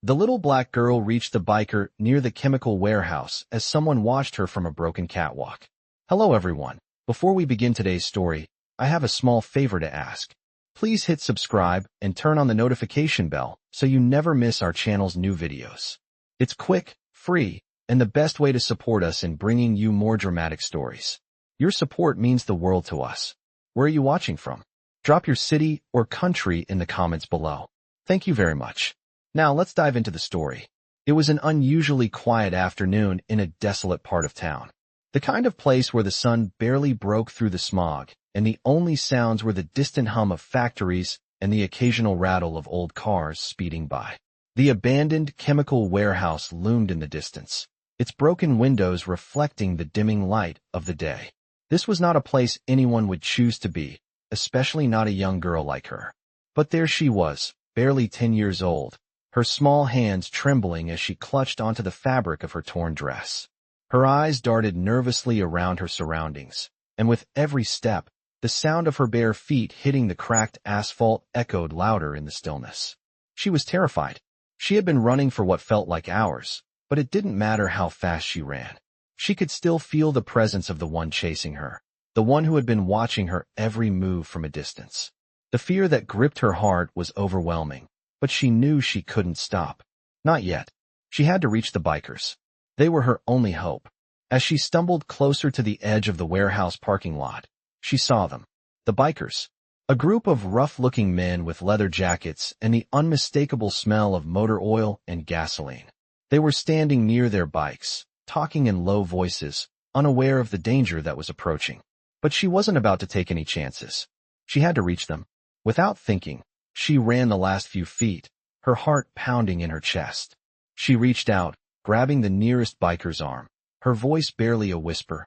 The little black girl reached the biker near the chemical warehouse as someone watched her from a broken catwalk. Hello everyone. Before we begin today's story, I have a small favor to ask. Please hit subscribe and turn on the notification bell so you never miss our channel's new videos. It's quick, free, and the best way to support us in bringing you more dramatic stories. Your support means the world to us. Where are you watching from? Drop your city or country in the comments below. Thank you very much. Now let's dive into the story. It was an unusually quiet afternoon in a desolate part of town. The kind of place where the sun barely broke through the smog, and the only sounds were the distant hum of factories and the occasional rattle of old cars speeding by. The abandoned chemical warehouse loomed in the distance, its broken windows reflecting the dimming light of the day. This was not a place anyone would choose to be, especially not a young girl like her. But there she was, barely 10 years old, her small hands trembling as she clutched onto the fabric of her torn dress. Her eyes darted nervously around her surroundings, and with every step, the sound of her bare feet hitting the cracked asphalt echoed louder in the stillness. She was terrified. She had been running for what felt like hours, but it didn't matter how fast she ran. She could still feel the presence of the one chasing her, the one who had been watching her every move from a distance. The fear that gripped her heart was overwhelming, but she knew she couldn't stop. Not yet. She had to reach the bikers. They were her only hope. As she stumbled closer to the edge of the warehouse parking lot, she saw them. The bikers. A group of rough-looking men with leather jackets and the unmistakable smell of motor oil and gasoline. They were standing near their bikes, talking in low voices, unaware of the danger that was approaching. But she wasn't about to take any chances. She had to reach them. Without thinking, she ran the last few feet, her heart pounding in her chest. She reached out, grabbing the nearest biker's arm, her voice barely a whisper.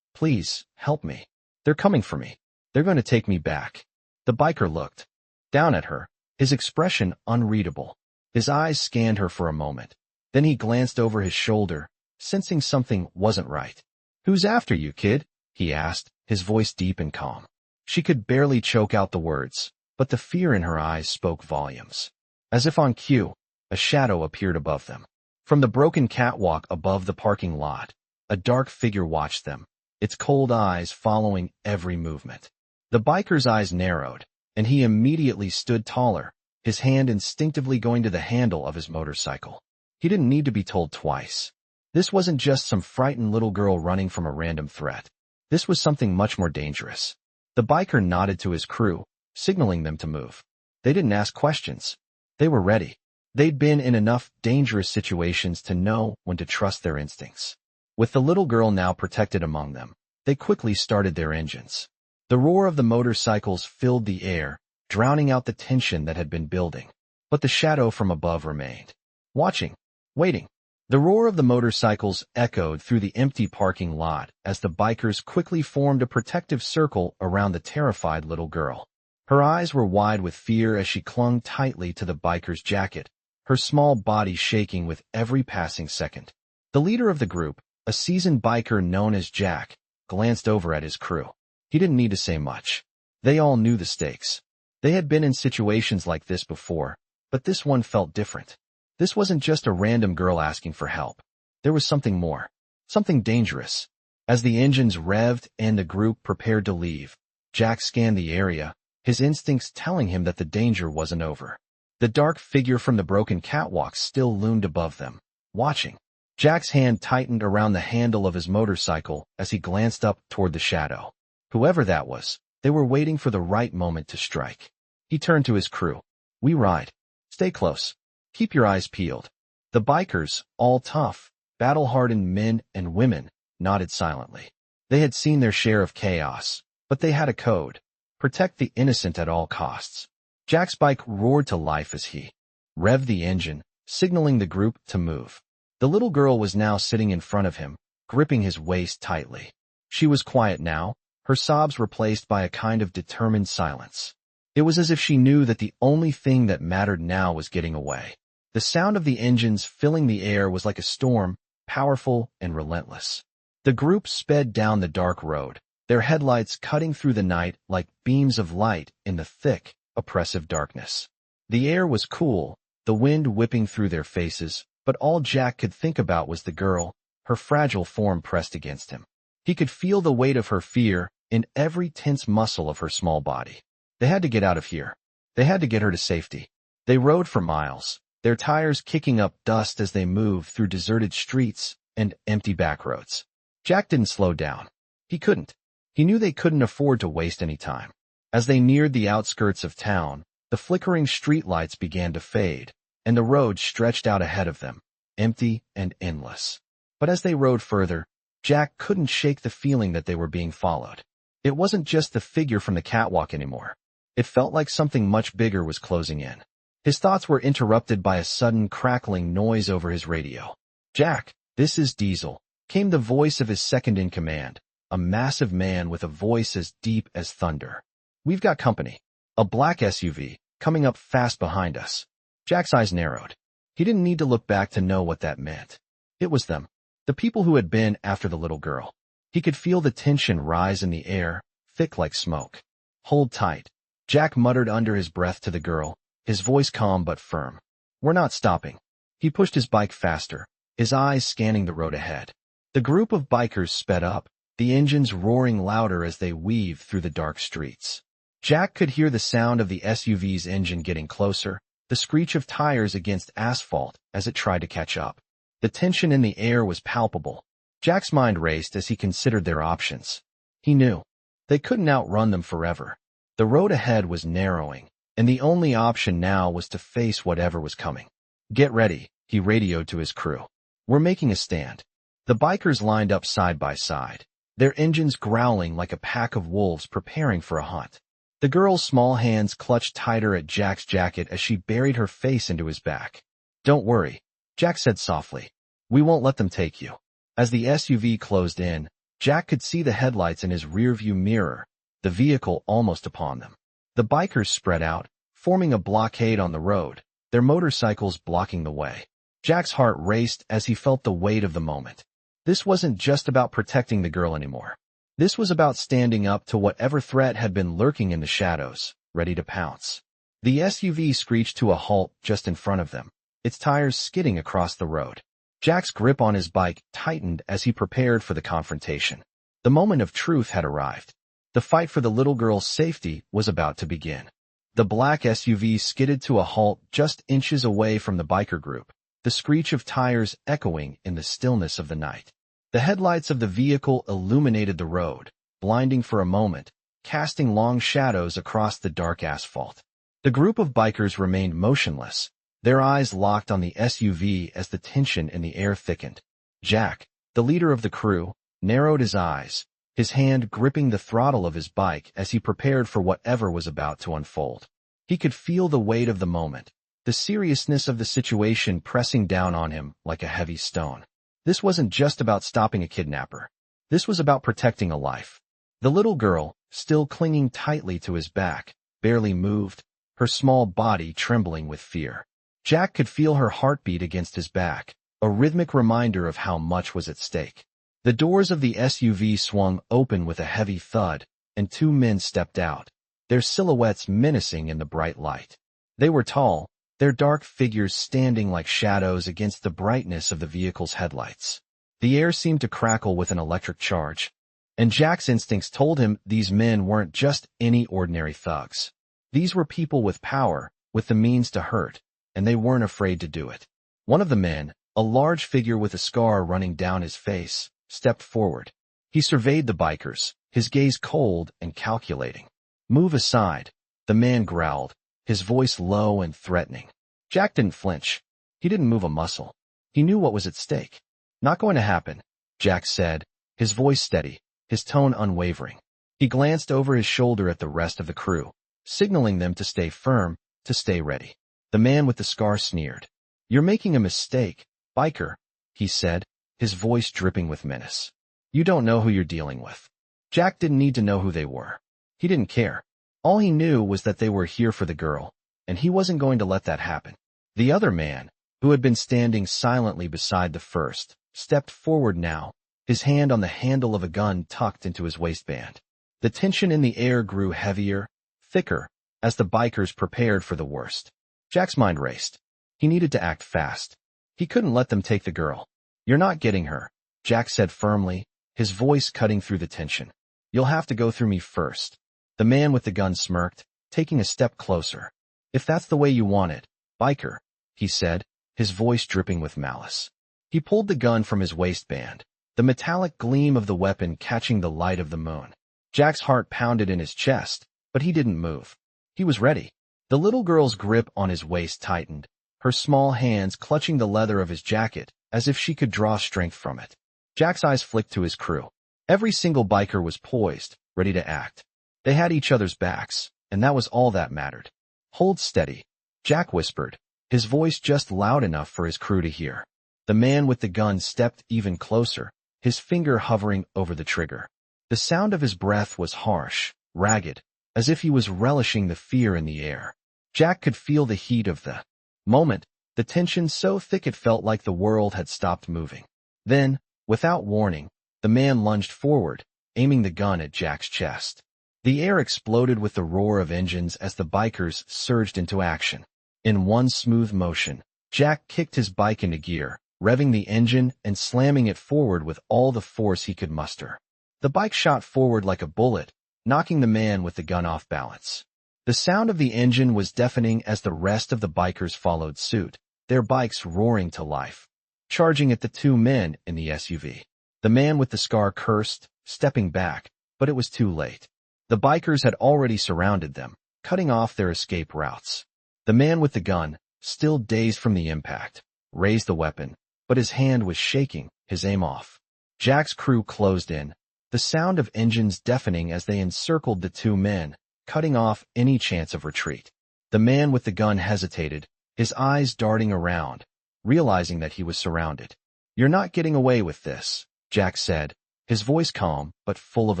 "Please, help me. They're coming for me. They're going to take me back." The biker looked down at her, his expression unreadable. His eyes scanned her for a moment. Then he glanced over his shoulder, sensing something wasn't right. "Who's after you, kid?" he asked, his voice deep and calm. She could barely choke out the words, but the fear in her eyes spoke volumes. As if on cue, a shadow appeared above them. From the broken catwalk above the parking lot, a dark figure watched them, its cold eyes following every movement. The biker's eyes narrowed, and he immediately stood taller, his hand instinctively going to the handle of his motorcycle. He didn't need to be told twice. This wasn't just some frightened little girl running from a random threat. This was something much more dangerous. The biker nodded to his crew, signaling them to move. They didn't ask questions. They were ready. They'd been in enough dangerous situations to know when to trust their instincts. With the little girl now protected among them, they quickly started their engines. The roar of the motorcycles filled the air, drowning out the tension that had been building. But the shadow from above remained. Watching. Waiting. The roar of the motorcycles echoed through the empty parking lot as the bikers quickly formed a protective circle around the terrified little girl. Her eyes were wide with fear as she clung tightly to the biker's jacket, her small body shaking with every passing second. The leader of the group, a seasoned biker known as Jack, glanced over at his crew. He didn't need to say much. They all knew the stakes. They had been in situations like this before, but this one felt different. This wasn't just a random girl asking for help. There was something more. Something dangerous. As the engines revved and the group prepared to leave, Jack scanned the area, his instincts telling him that the danger wasn't over. The dark figure from the broken catwalk still loomed above them, watching. Jack's hand tightened around the handle of his motorcycle as he glanced up toward the shadow. Whoever that was, they were waiting for the right moment to strike. He turned to his crew. "We ride. Stay close. Keep your eyes peeled." The bikers, all tough, battle-hardened men and women, nodded silently. They had seen their share of chaos, but they had a code. Protect the innocent at all costs. Jack's bike roared to life as he revved the engine, signaling the group to move. The little girl was now sitting in front of him, gripping his waist tightly. She was quiet now, her sobs replaced by a kind of determined silence. It was as if she knew that the only thing that mattered now was getting away. The sound of the engines filling the air was like a storm, powerful and relentless. The group sped down the dark road, their headlights cutting through the night like beams of light in the thick, oppressive darkness. The air was cool, the wind whipping through their faces, but all Jack could think about was the girl, her fragile form pressed against him. He could feel the weight of her fear in every tense muscle of her small body. They had to get out of here. They had to get her to safety. They rode for miles, their tires kicking up dust as they moved through deserted streets and empty back roads. Jack didn't slow down. He couldn't. He knew they couldn't afford to waste any time. As they neared the outskirts of town, the flickering streetlights began to fade, and the road stretched out ahead of them, empty and endless. But as they rode further, Jack couldn't shake the feeling that they were being followed. It wasn't just the figure from the catwalk anymore. It felt like something much bigger was closing in. His thoughts were interrupted by a sudden crackling noise over his radio. "Jack, this is Diesel," came the voice of his second-in-command, a massive man with a voice as deep as thunder. "We've got company. A black SUV, coming up fast behind us." Jack's eyes narrowed. He didn't need to look back to know what that meant. It was them. The people who had been after the little girl. He could feel the tension rise in the air, thick like smoke. "Hold tight," Jack muttered under his breath to the girl, his voice calm but firm. "We're not stopping." He pushed his bike faster, his eyes scanning the road ahead. The group of bikers sped up, the engines roaring louder as they weaved through the dark streets. Jack could hear the sound of the SUV's engine getting closer, the screech of tires against asphalt as it tried to catch up. The tension in the air was palpable. Jack's mind raced as he considered their options. He knew they couldn't outrun them forever. The road ahead was narrowing, and the only option now was to face whatever was coming. "Get ready," he radioed to his crew. "We're making a stand." The bikers lined up side by side, their engines growling like a pack of wolves preparing for a hunt. The girl's small hands clutched tighter at Jack's jacket as she buried her face into his back. "Don't worry," Jack said softly. "We won't let them take you." As the SUV closed in, Jack could see the headlights in his rearview mirror, the vehicle almost upon them. The bikers spread out, forming a blockade on the road, their motorcycles blocking the way. Jack's heart raced as he felt the weight of the moment. This wasn't just about protecting the girl anymore. This was about standing up to whatever threat had been lurking in the shadows, ready to pounce. The SUV screeched to a halt just in front of them, its tires skidding across the road. Jack's grip on his bike tightened as he prepared for the confrontation. The moment of truth had arrived. The fight for the little girl's safety was about to begin. The black SUV skidded to a halt just inches away from the biker group, the screech of tires echoing in the stillness of the night. The headlights of the vehicle illuminated the road, blinding for a moment, casting long shadows across the dark asphalt. The group of bikers remained motionless, their eyes locked on the SUV as the tension in the air thickened. Jack, the leader of the crew, narrowed his eyes, his hand gripping the throttle of his bike as he prepared for whatever was about to unfold. He could feel the weight of the moment, the seriousness of the situation pressing down on him like a heavy stone. This wasn't just about stopping a kidnapper. This was about protecting a life. The little girl, still clinging tightly to his back, barely moved, her small body trembling with fear. Jack could feel her heartbeat against his back, a rhythmic reminder of how much was at stake. The doors of the SUV swung open with a heavy thud, and two men stepped out, their silhouettes menacing in the bright light. They were tall, their dark figures standing like shadows against the brightness of the vehicle's headlights. The air seemed to crackle with an electric charge, and Jack's instincts told him these men weren't just any ordinary thugs. These were people with power, with the means to hurt, and they weren't afraid to do it. One of the men, a large figure with a scar running down his face, stepped forward. He surveyed the bikers, his gaze cold and calculating. "Move aside," the man growled, his voice low and threatening. Jack didn't flinch. He didn't move a muscle. He knew what was at stake. "Not going to happen," Jack said, his voice steady, his tone unwavering. He glanced over his shoulder at the rest of the crew, signaling them to stay firm, to stay ready. The man with the scar sneered. "You're making a mistake, biker," he said, his voice dripping with menace. "You don't know who you're dealing with." Jack didn't need to know who they were. He didn't care. All he knew was that they were here for the girl, and he wasn't going to let that happen. The other man, who had been standing silently beside the first, stepped forward now, his hand on the handle of a gun tucked into his waistband. The tension in the air grew heavier, thicker, as the bikers prepared for the worst. Jack's mind raced. He needed to act fast. He couldn't let them take the girl. "You're not getting her," Jack said firmly, his voice cutting through the tension. "You'll have to go through me first." The man with the gun smirked, taking a step closer. "If that's the way you want it, biker," he said, his voice dripping with malice. He pulled the gun from his waistband, the metallic gleam of the weapon catching the light of the moon. Jack's heart pounded in his chest, but he didn't move. He was ready. The little girl's grip on his waist tightened, her small hands clutching the leather of his jacket as if she could draw strength from it. Jack's eyes flicked to his crew. Every single biker was poised, ready to act. They had each other's backs, and that was all that mattered. "Hold steady," Jack whispered, his voice just loud enough for his crew to hear. The man with the gun stepped even closer, his finger hovering over the trigger. The sound of his breath was harsh, ragged, as if he was relishing the fear in the air. Jack could feel the heat of the moment, the tension so thick it felt like the world had stopped moving. Then, without warning, the man lunged forward, aiming the gun at Jack's chest. The air exploded with the roar of engines as the bikers surged into action. In one smooth motion, Jack kicked his bike into gear, revving the engine and slamming it forward with all the force he could muster. The bike shot forward like a bullet, knocking the man with the gun off balance. The sound of the engine was deafening as the rest of the bikers followed suit, their bikes roaring to life. Charging at the two men in the SUV. The man with the scar cursed, stepping back, but it was too late. The bikers had already surrounded them, cutting off their escape routes. The man with the gun, still dazed from the impact, raised the weapon, but his hand was shaking, his aim off. Jack's crew closed in, the sound of engines deafening as they encircled the two men, cutting off any chance of retreat. The man with the gun hesitated, his eyes darting around, realizing that he was surrounded. "You're not getting away with this," Jack said, his voice calm but full of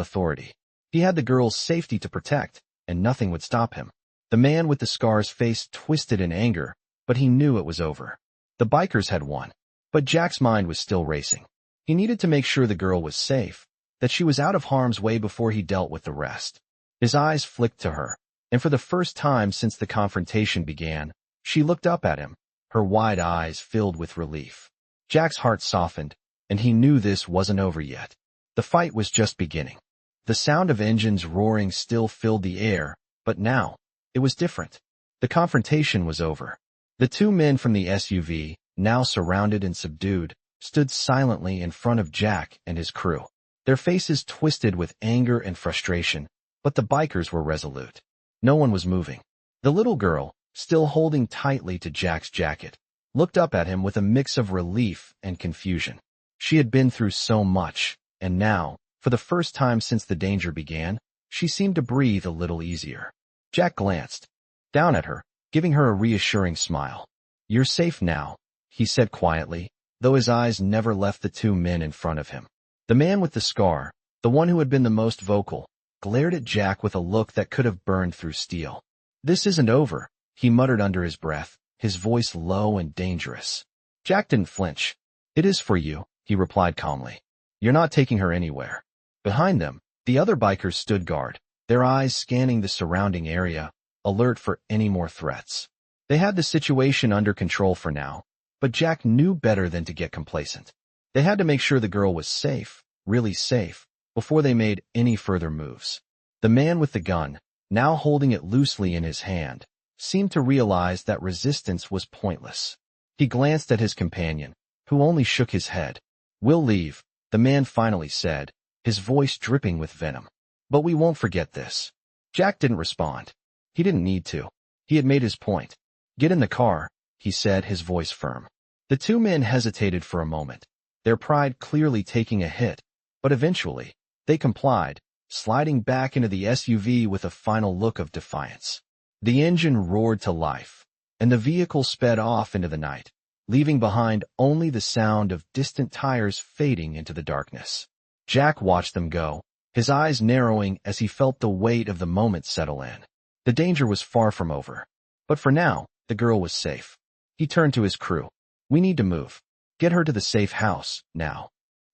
authority. He had the girl's safety to protect, and nothing would stop him. The man with the scar's face twisted in anger, but he knew it was over. The bikers had won, but Jack's mind was still racing. He needed to make sure the girl was safe, that she was out of harm's way before he dealt with the rest. His eyes flicked to her, and for the first time since the confrontation began, she looked up at him, her wide eyes filled with relief. Jack's heart softened, and he knew this wasn't over yet. The fight was just beginning. The sound of engines roaring still filled the air, but now, it was different. The confrontation was over. The two men from the SUV, now surrounded and subdued, stood silently in front of Jack and his crew. Their faces twisted with anger and frustration, but the bikers were resolute. No one was moving. The little girl, still holding tightly to Jack's jacket, looked up at him with a mix of relief and confusion. She had been through so much, and now, for the first time since the danger began, she seemed to breathe a little easier. Jack glanced down at her, giving her a reassuring smile. "You're safe now," he said quietly, though his eyes never left the two men in front of him. The man with the scar, the one who had been the most vocal, glared at Jack with a look that could have burned through steel. "This isn't over," he muttered under his breath, his voice low and dangerous. Jack didn't flinch. "It is for you," he replied calmly. "You're not taking her anywhere." Behind them, the other bikers stood guard, their eyes scanning the surrounding area, alert for any more threats. They had the situation under control for now, but Jack knew better than to get complacent. They had to make sure the girl was safe, really safe, before they made any further moves. The man with the gun, now holding it loosely in his hand, seemed to realize that resistance was pointless. He glanced at his companion, who only shook his head. "We'll leave," the man finally said, his voice dripping with venom. "But we won't forget this." Jack didn't respond. He didn't need to. He had made his point. "Get in the car," he said, his voice firm. The two men hesitated for a moment, their pride clearly taking a hit, but eventually, they complied, sliding back into the SUV with a final look of defiance. The engine roared to life, and the vehicle sped off into the night, leaving behind only the sound of distant tires fading into the darkness. Jack watched them go, his eyes narrowing as he felt the weight of the moment settle in. The danger was far from over. But for now, the girl was safe. He turned to his crew. "We need to move. Get her to the safe house, now."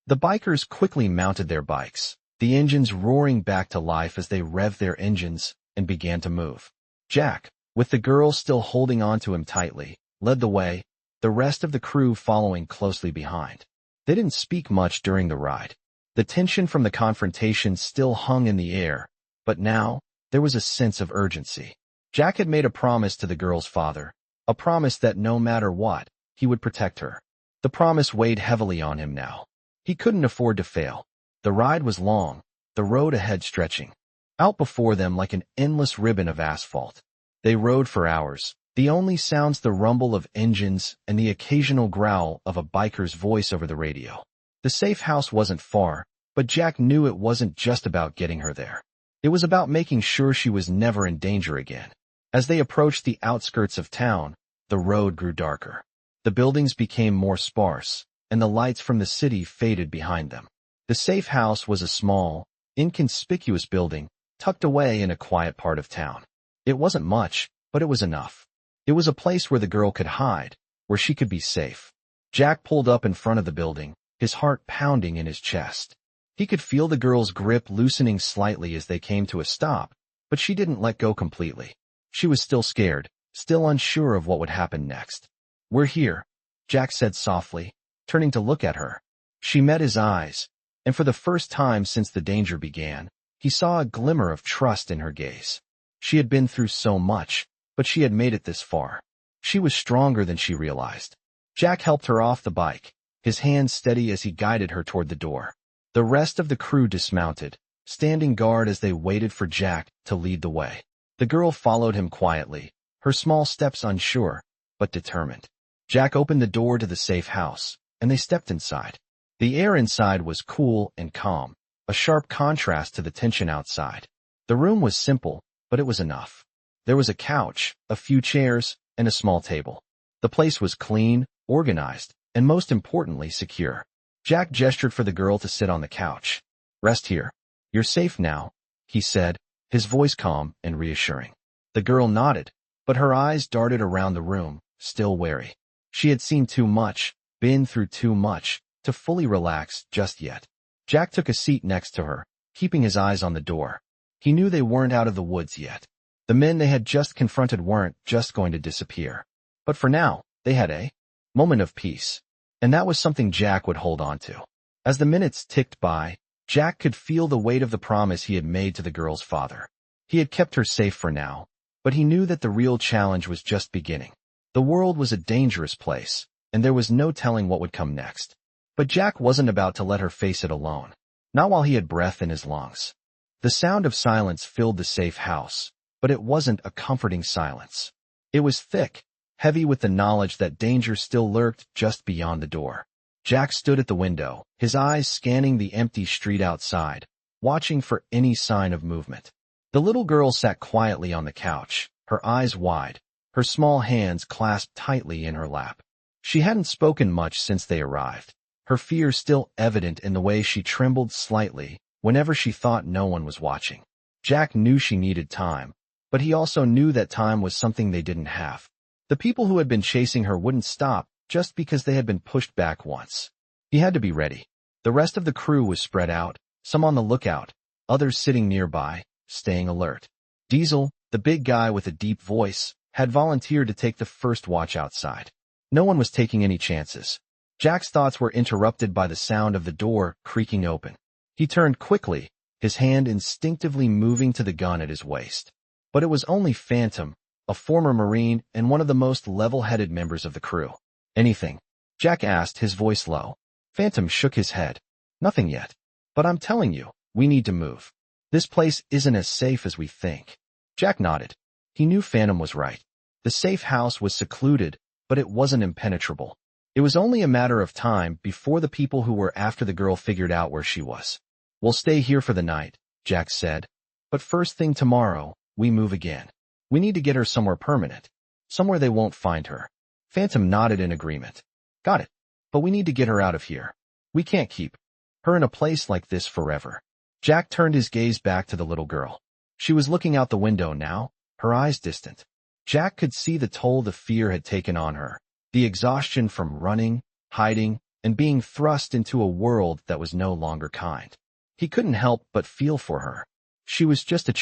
The bikers quickly mounted their bikes, the engines roaring back to life as they revved their engines and began to move. Jack, with the girl still holding on to him tightly, led the way, the rest of the crew following closely behind. They didn't speak much during the ride. The tension from the confrontation still hung in the air, but now, there was a sense of urgency. Jack had made a promise to the girl's father, a promise that no matter what, he would protect her. The promise weighed heavily on him now. He couldn't afford to fail. The ride was long, the road ahead stretching out before them like an endless ribbon of asphalt. They rode for hours, the only sounds the rumble of engines and the occasional growl of a biker's voice over the radio. The safe house wasn't far, but Jack knew it wasn't just about getting her there. It was about making sure she was never in danger again. As they approached the outskirts of town, the road grew darker. The buildings became more sparse, and the lights from the city faded behind them. The safe house was a small, inconspicuous building, tucked away in a quiet part of town. It wasn't much, but it was enough. It was a place where the girl could hide, where she could be safe. Jack pulled up in front of the building, his heart pounding in his chest. He could feel the girl's grip loosening slightly as they came to a stop, but she didn't let go completely. She was still scared, still unsure of what would happen next. "We're here," Jack said softly, turning to look at her. She met his eyes, and for the first time since the danger began, he saw a glimmer of trust in her gaze. She had been through so much, but she had made it this far. She was stronger than she realized. Jack helped her off the bike, his hand steady as he guided her toward the door. The rest of the crew dismounted, standing guard as they waited for Jack to lead the way. The girl followed him quietly, her small steps unsure, but determined. Jack opened the door to the safe house, and they stepped inside. The air inside was cool and calm, a sharp contrast to the tension outside. The room was simple, but it was enough. There was a couch, a few chairs, and a small table. The place was clean, organized, and most importantly, secure. Jack gestured for the girl to sit on the couch. "Rest here. You're safe now," he said, his voice calm and reassuring. The girl nodded, but her eyes darted around the room, still wary. She had seen too much, been through too much, to fully relax just yet. Jack took a seat next to her, keeping his eyes on the door. He knew they weren't out of the woods yet. The men they had just confronted weren't just going to disappear. But for now, they had a moment of peace. And that was something Jack would hold on to. As the minutes ticked by, Jack could feel the weight of the promise he had made to the girl's father. He had kept her safe for now, but he knew that the real challenge was just beginning. The world was a dangerous place, and there was no telling what would come next. But Jack wasn't about to let her face it alone. Not while he had breath in his lungs. The sound of silence filled the safe house, but it wasn't a comforting silence. It was thick, heavy with the knowledge that danger still lurked just beyond the door. Jack stood at the window, his eyes scanning the empty street outside, watching for any sign of movement. The little girl sat quietly on the couch, her eyes wide, her small hands clasped tightly in her lap. She hadn't spoken much since they arrived, her fear still evident in the way she trembled slightly whenever she thought no one was watching. Jack knew she needed time, but he also knew that time was something they didn't have. The people who had been chasing her wouldn't stop just because they had been pushed back once. He had to be ready. The rest of the crew was spread out, some on the lookout, others sitting nearby, staying alert. Diesel, the big guy with a deep voice, had volunteered to take the first watch outside. No one was taking any chances. Jack's thoughts were interrupted by the sound of the door creaking open. He turned quickly, his hand instinctively moving to the gun at his waist. But it was only Phantom, a former Marine and one of the most level-headed members of the crew. "Anything?" Jack asked, his voice low. Phantom shook his head. "Nothing yet. But I'm telling you, we need to move. This place isn't as safe as we think." Jack nodded. He knew Phantom was right. The safe house was secluded, but it wasn't impenetrable. It was only a matter of time before the people who were after the girl figured out where she was. "We'll stay here for the night," Jack said. "But first thing tomorrow, we move again. We need to get her somewhere permanent. Somewhere they won't find her." Phantom nodded in agreement. "Got it. But we need to get her out of here. We can't keep her in a place like this forever." Jack turned his gaze back to the little girl. She was looking out the window now, her eyes distant. Jack could see the toll the fear had taken on her, the exhaustion from running, hiding, and being thrust into a world that was no longer kind. He couldn't help but feel for her. She was just a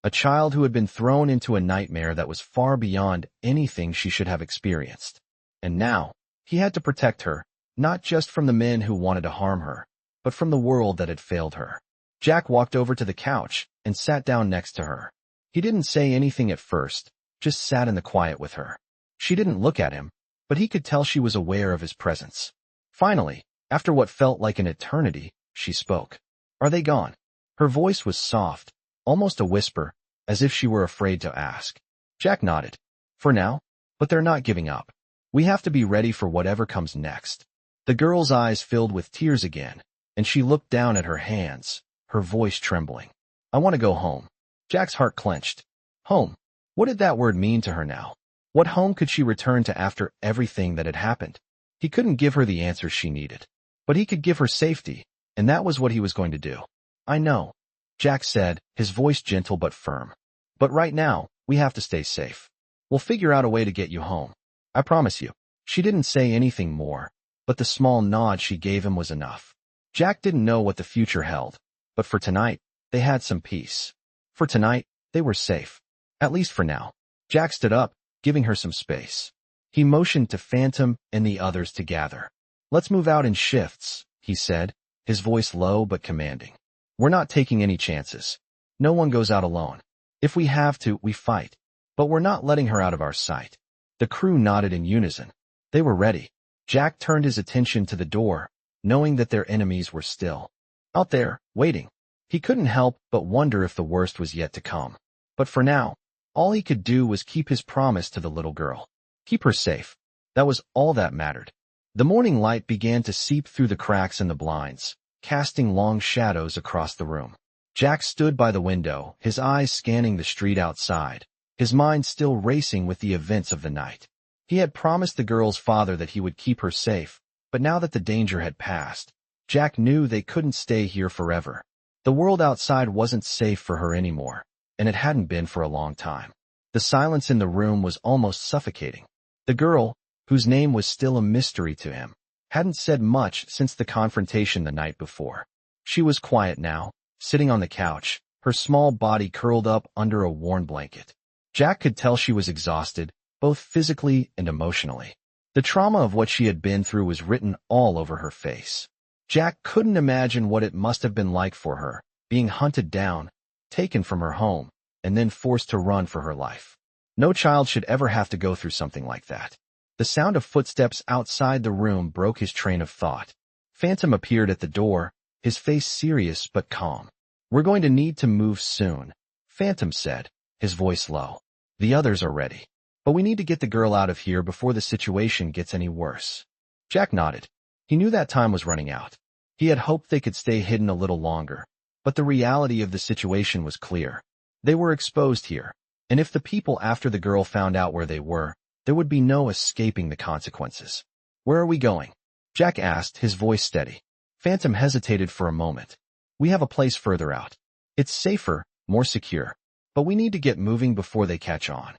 a child who had been thrown into a nightmare that was far beyond anything she should have experienced. And now, he had to protect her, not just from the men who wanted to harm her, but from the world that had failed her. Jack walked over to the couch and sat down next to her. He didn't say anything at first, just sat in the quiet with her. She didn't look at him, but he could tell she was aware of his presence. Finally, after what felt like an eternity, she spoke. "Are they gone?" Her voice was soft, almost a whisper, as if she were afraid to ask. Jack nodded. "For now, but they're not giving up. We have to be ready for whatever comes next." The girl's eyes filled with tears again, and she looked down at her hands, her voice trembling. "I want to go home." Jack's heart clenched. Home. What did that word mean to her now? What home could she return to after everything that had happened? He couldn't give her the answers she needed, but he could give her safety, and that was what he was going to do. "I know," Jack said, his voice gentle but firm. "But right now, we have to stay safe. We'll figure out a way to get you home. I promise you." She didn't say anything more, but the small nod she gave him was enough. Jack didn't know what the future held, but for tonight, they had some peace. For tonight, they were safe. At least for now. Jack stood up, giving her some space. He motioned to Phantom and the others to gather. "Let's move out in shifts," he said, his voice low but commanding. "We're not taking any chances. No one goes out alone. If we have to, we fight. But we're not letting her out of our sight." The crew nodded in unison. They were ready. Jack turned his attention to the door, knowing that their enemies were still out there, waiting. He couldn't help but wonder if the worst was yet to come. But for now, all he could do was keep his promise to the little girl. Keep her safe. That was all that mattered. The morning light began to seep through the cracks in the blinds, casting long shadows across the room. Jack stood by the window, his eyes scanning the street outside, his mind still racing with the events of the night. He had promised the girl's father that he would keep her safe, but now that the danger had passed, Jack knew they couldn't stay here forever. The world outside wasn't safe for her anymore, and it hadn't been for a long time. The silence in the room was almost suffocating. The girl, whose name was still a mystery to him, hadn't said much since the confrontation the night before. She was quiet now, sitting on the couch, her small body curled up under a worn blanket. Jack could tell she was exhausted, both physically and emotionally. The trauma of what she had been through was written all over her face. Jack couldn't imagine what it must have been like for her, being hunted down, taken from her home, and then forced to run for her life. No child should ever have to go through something like that. The sound of footsteps outside the room broke his train of thought. Phantom appeared at the door, his face serious but calm. "We're going to need to move soon," Phantom said, his voice low. "The others are ready. But we need to get the girl out of here before the situation gets any worse." Jack nodded. He knew that time was running out. He had hoped they could stay hidden a little longer, but the reality of the situation was clear. They were exposed here, and if the people after the girl found out where they were, there would be no escaping the consequences. "Where are we going?" Jack asked, his voice steady. Phantom hesitated for a moment. "We have a place further out. It's safer, more secure, but we need to get moving before they catch on."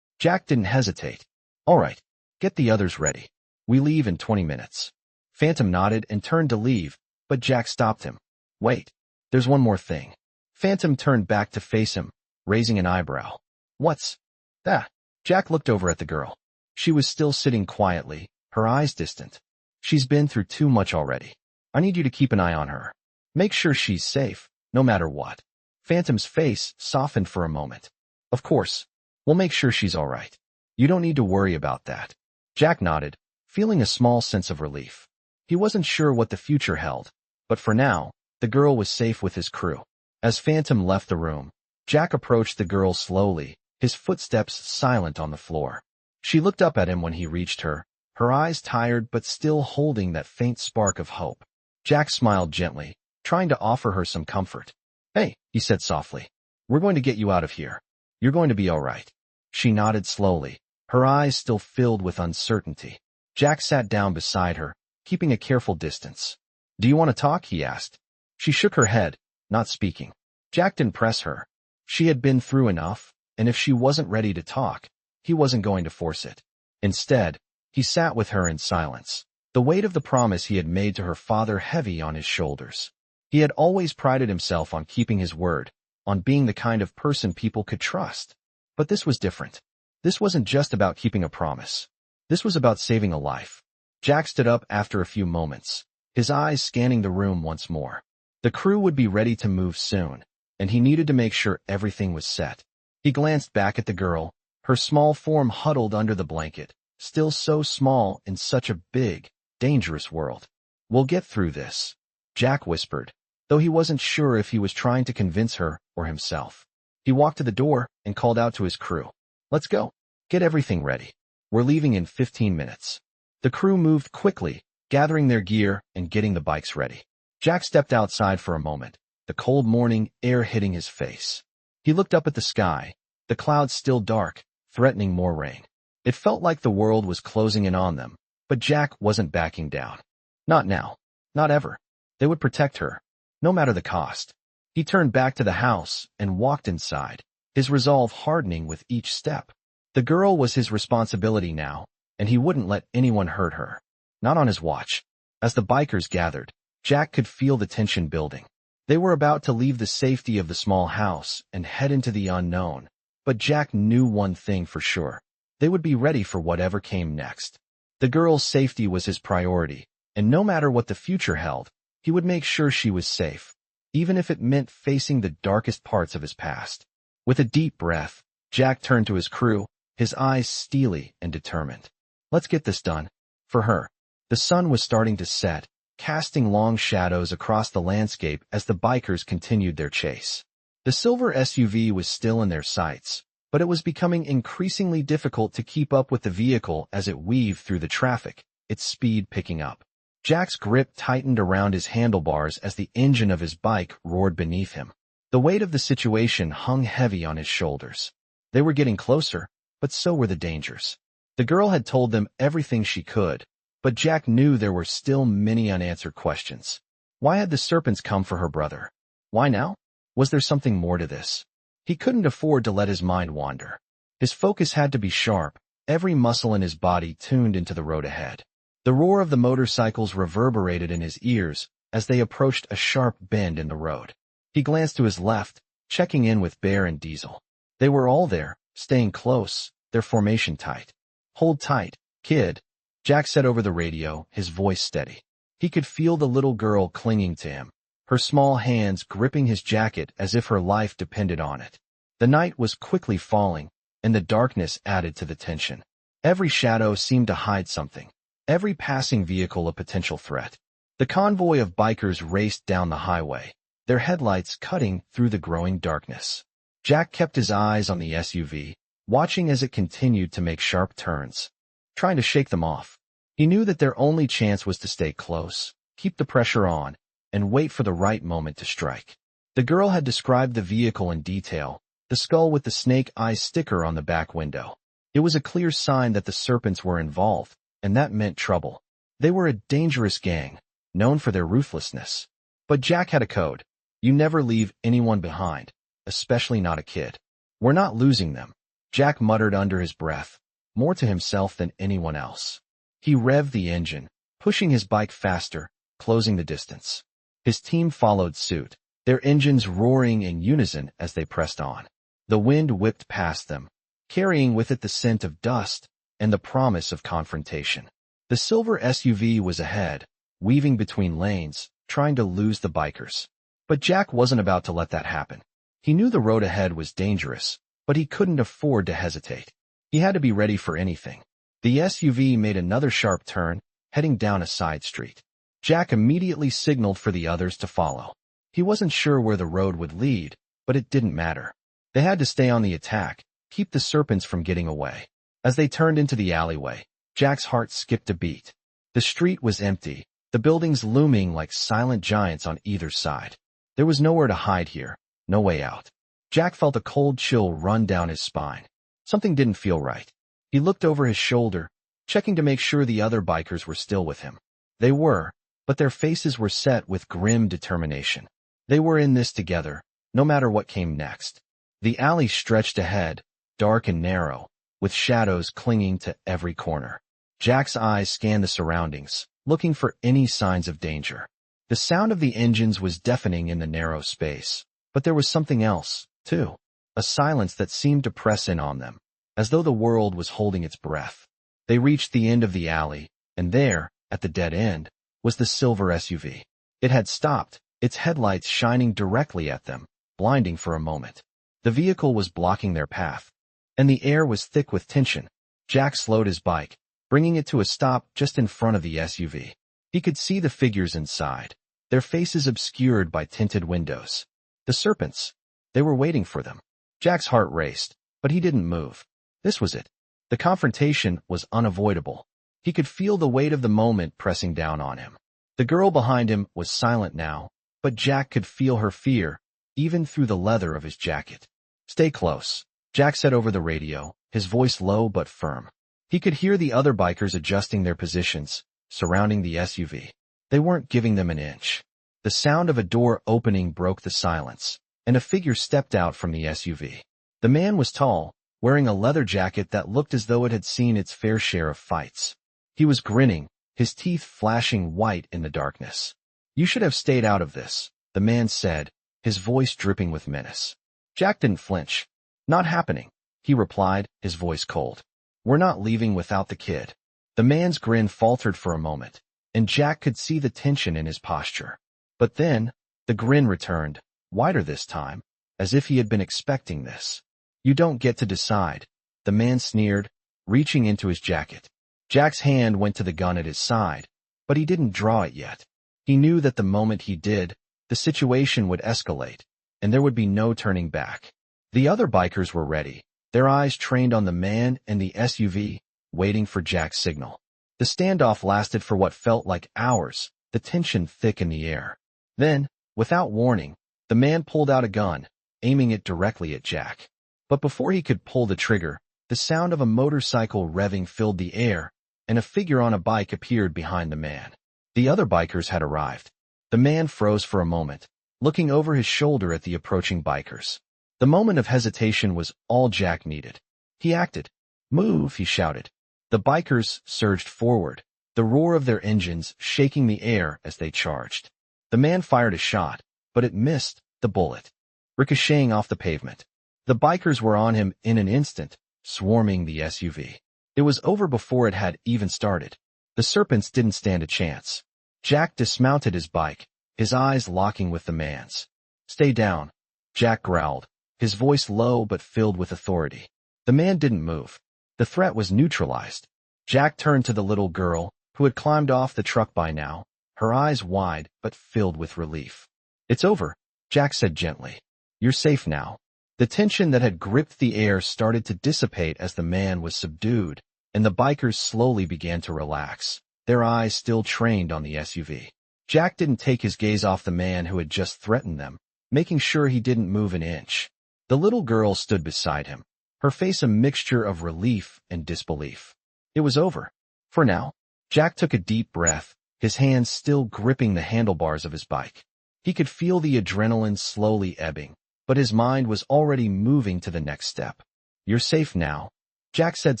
Jack didn't hesitate. "All right, get the others ready. We leave in 20 minutes. Phantom nodded and turned to leave, but Jack stopped him. "Wait, there's one more thing." Phantom turned back to face him, raising an eyebrow. "What's that?" Jack looked over at the girl. She was still sitting quietly, her eyes distant. "She's been through too much already. I need you to keep an eye on her. Make sure she's safe, no matter what." Phantom's face softened for a moment. "Of course. We'll make sure she's all right. You don't need to worry about that." Jack nodded, feeling a small sense of relief. He wasn't sure what the future held, but for now, the girl was safe with his crew. As Phantom left the room, Jack approached the girl slowly, his footsteps silent on the floor. She looked up at him when he reached her, her eyes tired but still holding that faint spark of hope. Jack smiled gently, trying to offer her some comfort. "Hey," he said softly. "We're going to get you out of here. You're going to be all right." She nodded slowly, her eyes still filled with uncertainty. Jack sat down beside her, keeping a careful distance. "Do you want to talk?" he asked. She shook her head, not speaking. Jack didn't press her. She had been through enough, and if she wasn't ready to talk, he wasn't going to force it. Instead, he sat with her in silence, the weight of the promise he had made to her father heavy on his shoulders. He had always prided himself on keeping his word, on being the kind of person people could trust. But this was different. This wasn't just about keeping a promise. This was about saving a life. Jack stood up after a few moments, his eyes scanning the room once more. The crew would be ready to move soon, and he needed to make sure everything was set. He glanced back at the girl, her small form huddled under the blanket, still so small in such a big, dangerous world. "We'll get through this," Jack whispered, though he wasn't sure if he was trying to convince her or himself. He walked to the door and called out to his crew. "Let's go. Get everything ready. We're leaving in 15 minutes. The crew moved quickly, gathering their gear and getting the bikes ready. Jack stepped outside for a moment, the cold morning air hitting his face. He looked up at the sky, the clouds still dark, threatening more rain. It felt like the world was closing in on them, but Jack wasn't backing down. Not now. Not ever. They would protect her, no matter the cost. He turned back to the house and walked inside, his resolve hardening with each step. The girl was his responsibility now, and he wouldn't let anyone hurt her. Not on his watch. As the bikers gathered, Jack could feel the tension building. They were about to leave the safety of the small house and head into the unknown, but Jack knew one thing for sure. They would be ready for whatever came next. The girl's safety was his priority, and no matter what the future held, he would make sure she was safe, even if it meant facing the darkest parts of his past. With a deep breath, Jack turned to his crew, his eyes steely and determined. "Let's get this done." For her. The sun was starting to set, casting long shadows across the landscape as the bikers continued their chase. The silver SUV was still in their sights, but it was becoming increasingly difficult to keep up with the vehicle as it weaved through the traffic, its speed picking up. Jack's grip tightened around his handlebars as the engine of his bike roared beneath him. The weight of the situation hung heavy on his shoulders. They were getting closer, but so were the dangers. The girl had told them everything she could, but Jack knew there were still many unanswered questions. Why had the serpents come for her brother? Why now? Was there something more to this? He couldn't afford to let his mind wander. His focus had to be sharp, every muscle in his body tuned into the road ahead. The roar of the motorcycles reverberated in his ears as they approached a sharp bend in the road. He glanced to his left, checking in with Bear and Diesel. They were all there, staying close, their formation tight. "Hold tight, kid," Jack said over the radio, his voice steady. He could feel the little girl clinging to him, her small hands gripping his jacket as if her life depended on it. The night was quickly falling, and the darkness added to the tension. Every shadow seemed to hide something, every passing vehicle a potential threat. The convoy of bikers raced down the highway, their headlights cutting through the growing darkness. Jack kept his eyes on the SUV, watching as it continued to make sharp turns, trying to shake them off. He knew that their only chance was to stay close, keep the pressure on, and wait for the right moment to strike. The girl had described the vehicle in detail, the skull with the snake eye sticker on the back window. It was a clear sign that the serpents were involved, and that meant trouble. They were a dangerous gang, known for their ruthlessness. But Jack had a code. You never leave anyone behind, especially not a kid. "We're not losing them," Jack muttered under his breath, more to himself than anyone else. He revved the engine, pushing his bike faster, closing the distance. His team followed suit, their engines roaring in unison as they pressed on. The wind whipped past them, carrying with it the scent of dust and the promise of confrontation. The silver SUV was ahead, weaving between lanes, trying to lose the bikers. But Jack wasn't about to let that happen. He knew the road ahead was dangerous, but he couldn't afford to hesitate. He had to be ready for anything. The SUV made another sharp turn, heading down a side street. Jack immediately signaled for the others to follow. He wasn't sure where the road would lead, but it didn't matter. They had to stay on the attack, keep the serpents from getting away. As they turned into the alleyway, Jack's heart skipped a beat. The street was empty, the buildings looming like silent giants on either side. There was nowhere to hide here, no way out. Jack felt a cold chill run down his spine. Something didn't feel right. He looked over his shoulder, checking to make sure the other bikers were still with him. They were, but their faces were set with grim determination. They were in this together, no matter what came next. The alley stretched ahead, dark and narrow, with shadows clinging to every corner. Jack's eyes scanned the surroundings, looking for any signs of danger. The sound of the engines was deafening in the narrow space, But there was something else, too. A silence that seemed to press in on them, as though the world was holding its breath. They reached the end of the alley, and there, at the dead end, was the silver SUV. It had stopped, its headlights shining directly at them, blinding for a moment. The vehicle was blocking their path, and the air was thick with tension. Jack slowed his bike, bringing it to a stop just in front of the SUV. He could see the figures inside, their faces obscured by tinted windows. The serpents. They were waiting for them. Jack's heart raced, but he didn't move. This was it. The confrontation was unavoidable. He could feel the weight of the moment pressing down on him. The girl behind him was silent now, but Jack could feel her fear, even through the leather of his jacket. "Stay close," Jack said over the radio, his voice low but firm. He could hear the other bikers adjusting their positions, surrounding the SUV. They weren't giving them an inch. The sound of a door opening broke the silence, and a figure stepped out from the SUV. The man was tall, wearing a leather jacket that looked as though it had seen its fair share of fights. He was grinning, his teeth flashing white in the darkness. "You should have stayed out of this," the man said, his voice dripping with menace. Jack didn't flinch. "Not happening," he replied, his voice cold. "We're not leaving without the kid." The man's grin faltered for a moment, and Jack could see the tension in his posture. But then, the grin returned, wider this time, as if he had been expecting this. "You don't get to decide," the man sneered, reaching into his jacket. Jack's hand went to the gun at his side, but he didn't draw it yet. He knew that the moment he did, the situation would escalate, and there would be no turning back. The other bikers were ready, their eyes trained on the man and the SUV, waiting for Jack's signal. The standoff lasted for what felt like hours, the tension thick in the air. Then, without warning, the man pulled out a gun, aiming it directly at Jack. But before he could pull the trigger, the sound of a motorcycle revving filled the air, and a figure on a bike appeared behind the man. The other bikers had arrived. The man froze for a moment, looking over his shoulder at the approaching bikers. The moment of hesitation was all Jack needed. He acted. "Move," he shouted. The bikers surged forward, the roar of their engines shaking the air as they charged. The man fired a shot, but it missed, the bullet ricocheting off the pavement. The bikers were on him in an instant, swarming the SUV. It was over before it had even started. The serpents didn't stand a chance. Jack dismounted his bike, his eyes locking with the man's. "Stay down," Jack growled, his voice low but filled with authority. The man didn't move. The threat was neutralized. Jack turned to the little girl, who had climbed off the truck by now, her eyes wide but filled with relief. "It's over," Jack said gently. "You're safe now." The tension that had gripped the air started to dissipate as the man was subdued, and the bikers slowly began to relax, their eyes still trained on the SUV. Jack didn't take his gaze off the man who had just threatened them, making sure he didn't move an inch. The little girl stood beside him, her face a mixture of relief and disbelief. It was over. For now. Jack took a deep breath, his hands still gripping the handlebars of his bike. He could feel the adrenaline slowly ebbing, but his mind was already moving to the next step. "You're safe now," Jack said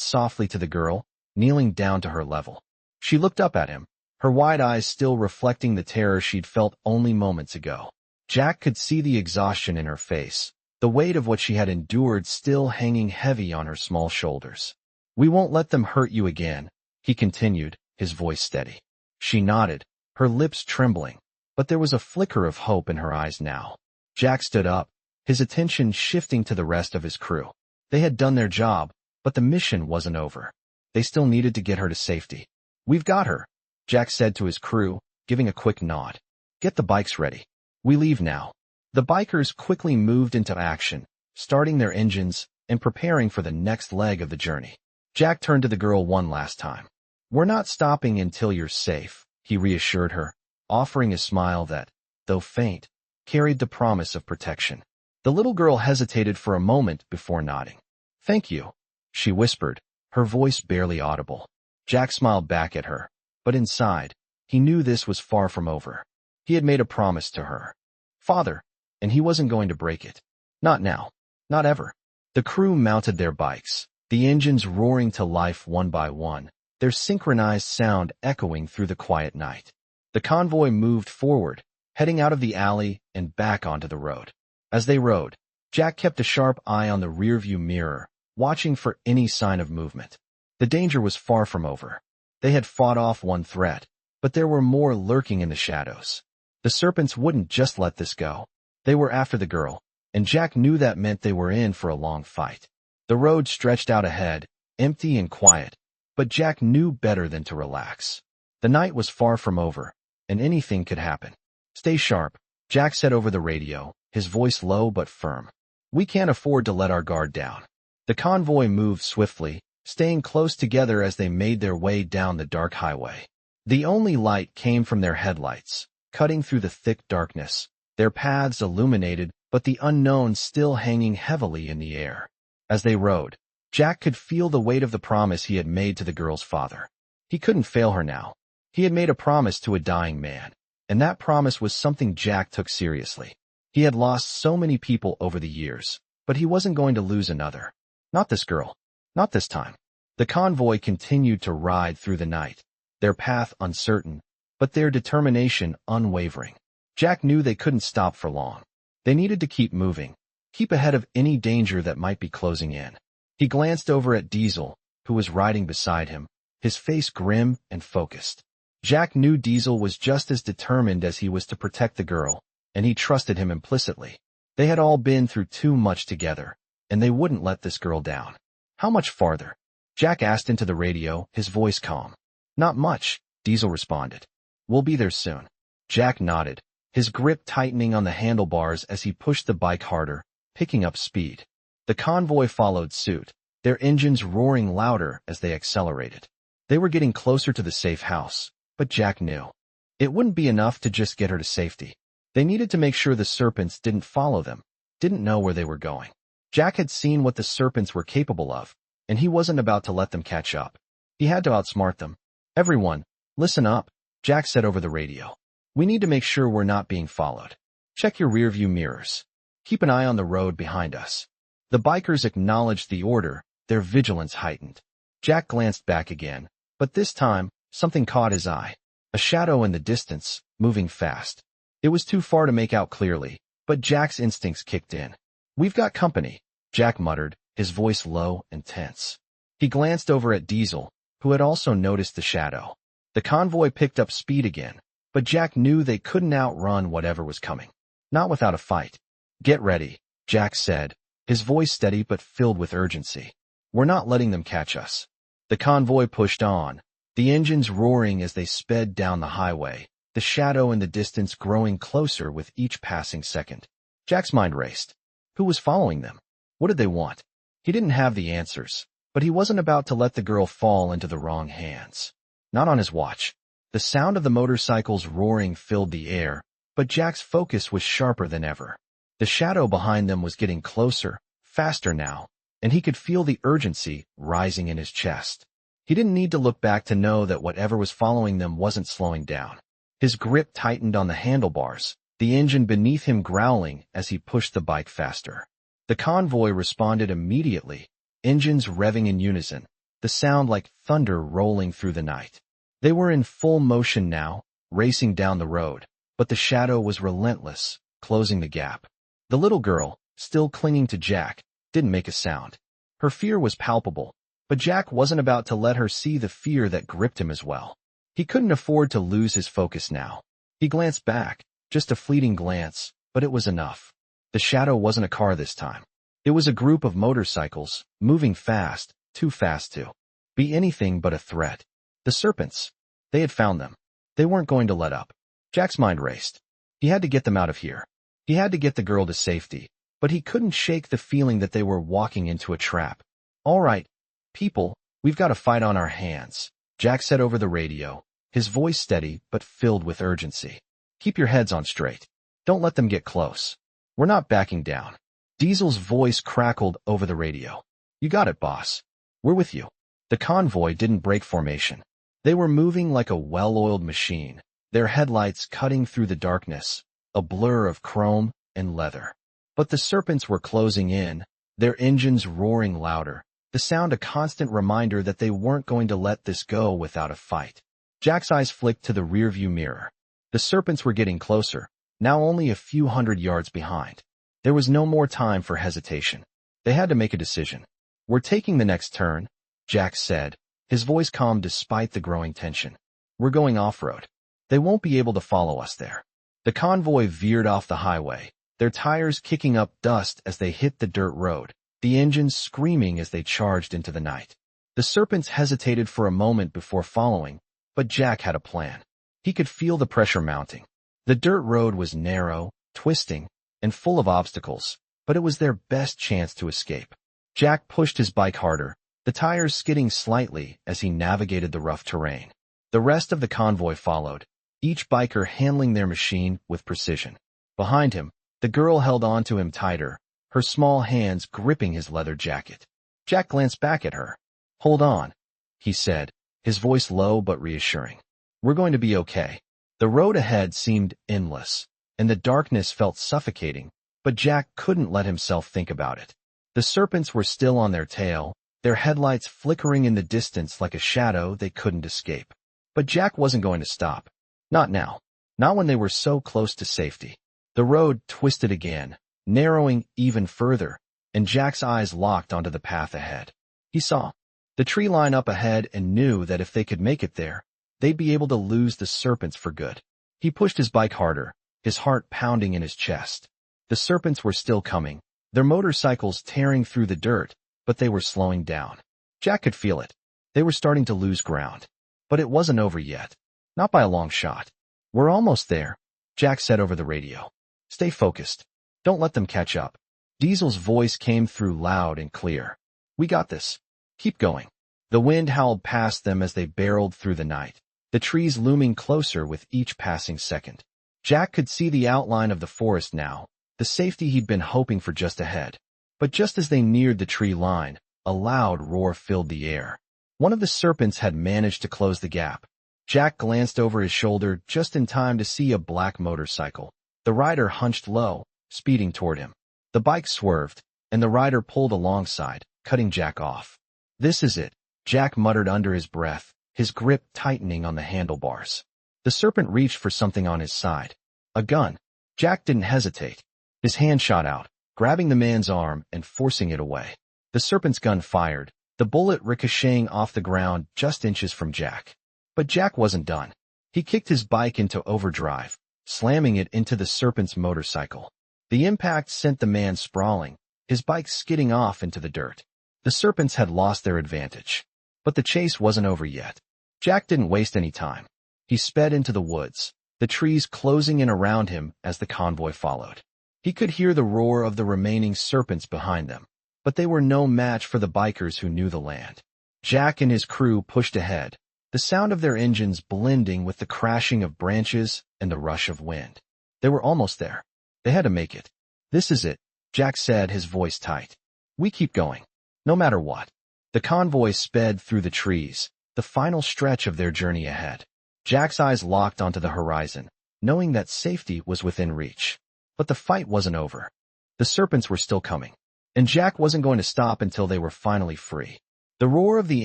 softly to the girl, kneeling down to her level. She looked up at him, her wide eyes still reflecting the terror she'd felt only moments ago. Jack could see the exhaustion in her face, the weight of what she had endured still hanging heavy on her small shoulders. "We won't let them hurt you again," he continued, his voice steady. She nodded, her lips trembling, but there was a flicker of hope in her eyes now. Jack stood up, his attention shifting to the rest of his crew. They had done their job, but the mission wasn't over. They still needed to get her to safety. "We've got her," Jack said to his crew, giving a quick nod. "Get the bikes ready. We leave now." The bikers quickly moved into action, starting their engines and preparing for the next leg of the journey. Jack turned to the girl one last time. "We're not stopping until you're safe," he reassured her, offering a smile that, though faint, carried the promise of protection. The little girl hesitated for a moment before nodding. "Thank you," she whispered, her voice barely audible. Jack smiled back at her, but inside, he knew this was far from over. He had made a promise to her father, and he wasn't going to break it. Not now. Not ever. The crew mounted their bikes, the engines roaring to life one by one, their synchronized sound echoing through the quiet night. The convoy moved forward, heading out of the alley and back onto the road. As they rode, Jack kept a sharp eye on the rearview mirror, watching for any sign of movement. The danger was far from over. They had fought off one threat, but there were more lurking in the shadows. The serpents wouldn't just let this go. They were after the girl, and Jack knew that meant they were in for a long fight. The road stretched out ahead, empty and quiet, but Jack knew better than to relax. The night was far from over, and anything could happen. "Stay sharp," Jack said over the radio, his voice low but firm. "We can't afford to let our guard down." The convoy moved swiftly, staying close together as they made their way down the dark highway. The only light came from their headlights, cutting through the thick darkness, their paths illuminated but the unknown still hanging heavily in the air. As they rode, Jack could feel the weight of the promise he had made to the girl's father. He couldn't fail her now. He had made a promise to a dying man, and that promise was something Jack took seriously. He had lost so many people over the years, but he wasn't going to lose another. Not this girl. Not this time. The convoy continued to ride through the night, their path uncertain, but their determination unwavering. Jack knew they couldn't stop for long. They needed to keep moving, keep ahead of any danger that might be closing in. He glanced over at Diesel, who was riding beside him, his face grim and focused. Jack knew Diesel was just as determined as he was to protect the girl, and he trusted him implicitly. They had all been through too much together, and they wouldn't let this girl down. "How much farther?" Jack asked into the radio, his voice calm. "Not much," Diesel responded. "We'll be there soon." Jack nodded, his grip tightening on the handlebars as he pushed the bike harder, picking up speed. The convoy followed suit, their engines roaring louder as they accelerated. They were getting closer to the safe house, but Jack knew it wouldn't be enough to just get her to safety. They needed to make sure the serpents didn't follow them, didn't know where they were going. Jack had seen what the serpents were capable of, and he wasn't about to let them catch up. He had to outsmart them. "Everyone, listen up," Jack said over the radio. "We need to make sure we're not being followed. Check your rearview mirrors. Keep an eye on the road behind us." The bikers acknowledged the order, their vigilance heightened. Jack glanced back again, but this time, something caught his eye. A shadow in the distance, moving fast. It was too far to make out clearly, but Jack's instincts kicked in. "We've got company," Jack muttered, his voice low and tense. He glanced over at Diesel, who had also noticed the shadow. The convoy picked up speed again, but Jack knew they couldn't outrun whatever was coming. Not without a fight. "Get ready," Jack said, his voice steady but filled with urgency. "We're not letting them catch us." The convoy pushed on, the engines roaring as they sped down the highway, the shadow in the distance growing closer with each passing second. Jack's mind raced. Who was following them? What did they want? He didn't have the answers, but he wasn't about to let the girl fall into the wrong hands. Not on his watch. The sound of the motorcycles roaring filled the air, but Jack's focus was sharper than ever. The shadow behind them was getting closer, faster now, and he could feel the urgency rising in his chest. He didn't need to look back to know that whatever was following them wasn't slowing down. His grip tightened on the handlebars, the engine beneath him growling as he pushed the bike faster. The convoy responded immediately, engines revving in unison, the sound like thunder rolling through the night. They were in full motion now, racing down the road, but the shadow was relentless, closing the gap. The little girl, still clinging to Jack, didn't make a sound. Her fear was palpable, but Jack wasn't about to let her see the fear that gripped him as well. He couldn't afford to lose his focus now. He glanced back, just a fleeting glance, but it was enough. The shadow wasn't a car this time. It was a group of motorcycles, moving fast, too fast to be anything but a threat. The serpents. They had found them. They weren't going to let up. Jack's mind raced. He had to get them out of here. He had to get the girl to safety, but he couldn't shake the feeling that they were walking into a trap. "All right, people, we've got a fight on our hands," Jack said over the radio, his voice steady but filled with urgency. "Keep your heads on straight. Don't let them get close. We're not backing down." Diesel's voice crackled over the radio. "You got it, boss. We're with you." The convoy didn't break formation. They were moving like a well-oiled machine, their headlights cutting through the darkness, a blur of chrome and leather. But the serpents were closing in, their engines roaring louder, the sound a constant reminder that they weren't going to let this go without a fight. Jack's eyes flicked to the rearview mirror. The serpents were getting closer, now only a few hundred yards behind. There was no more time for hesitation. They had to make a decision. "We're taking the next turn," Jack said, his voice calm despite the growing tension. "We're going off-road. They won't be able to follow us there." The convoy veered off the highway, their tires kicking up dust as they hit the dirt road, the engines screaming as they charged into the night. The serpents hesitated for a moment before following, but Jack had a plan. He could feel the pressure mounting. The dirt road was narrow, twisting, and full of obstacles, but it was their best chance to escape. Jack pushed his bike harder, the tires skidding slightly as he navigated the rough terrain. The rest of the convoy followed, each biker handling their machine with precision. Behind him, the girl held on to him tighter, her small hands gripping his leather jacket. Jack glanced back at her. "Hold on," he said, his voice low but reassuring. "We're going to be okay." The road ahead seemed endless, and the darkness felt suffocating, but Jack couldn't let himself think about it. The serpents were still on their tail, their headlights flickering in the distance like a shadow they couldn't escape. But Jack wasn't going to stop. Not now. Not when they were so close to safety. The road twisted again, narrowing even further, and Jack's eyes locked onto the path ahead. He saw the tree line up ahead and knew that if they could make it there, they'd be able to lose the serpents for good. He pushed his bike harder, his heart pounding in his chest. The serpents were still coming, their motorcycles tearing through the dirt, but they were slowing down. Jack could feel it. They were starting to lose ground. But it wasn't over yet. Not by a long shot. "We're almost there," Jack said over the radio. "Stay focused. Don't let them catch up." Diesel's voice came through loud and clear. "We got this. Keep going." The wind howled past them as they barreled through the night, the trees looming closer with each passing second. Jack could see the outline of the forest now, the safety he'd been hoping for just ahead. But just as they neared the tree line, a loud roar filled the air. One of the serpents had managed to close the gap. Jack glanced over his shoulder just in time to see a black motorcycle. The rider hunched low, speeding toward him. The bike swerved, and the rider pulled alongside, cutting Jack off. "This is it," Jack muttered under his breath, his grip tightening on the handlebars. The serpent reached for something on his side. A gun. Jack didn't hesitate. His hand shot out, grabbing the man's arm and forcing it away. The serpent's gun fired, the bullet ricocheting off the ground just inches from Jack. But Jack wasn't done. He kicked his bike into overdrive, slamming it into the serpent's motorcycle. The impact sent the man sprawling, his bike skidding off into the dirt. The serpents had lost their advantage. But the chase wasn't over yet. Jack didn't waste any time. He sped into the woods, the trees closing in around him as the convoy followed. He could hear the roar of the remaining serpents behind them, but they were no match for the bikers who knew the land. Jack and his crew pushed ahead, the sound of their engines blending with the crashing of branches and the rush of wind. They were almost there. They had to make it. "This is it," Jack said, his voice tight. "We keep going, no matter what." The convoy sped through the trees, the final stretch of their journey ahead. Jack's eyes locked onto the horizon, knowing that safety was within reach. But the fight wasn't over. The serpents were still coming, and Jack wasn't going to stop until they were finally free. The roar of the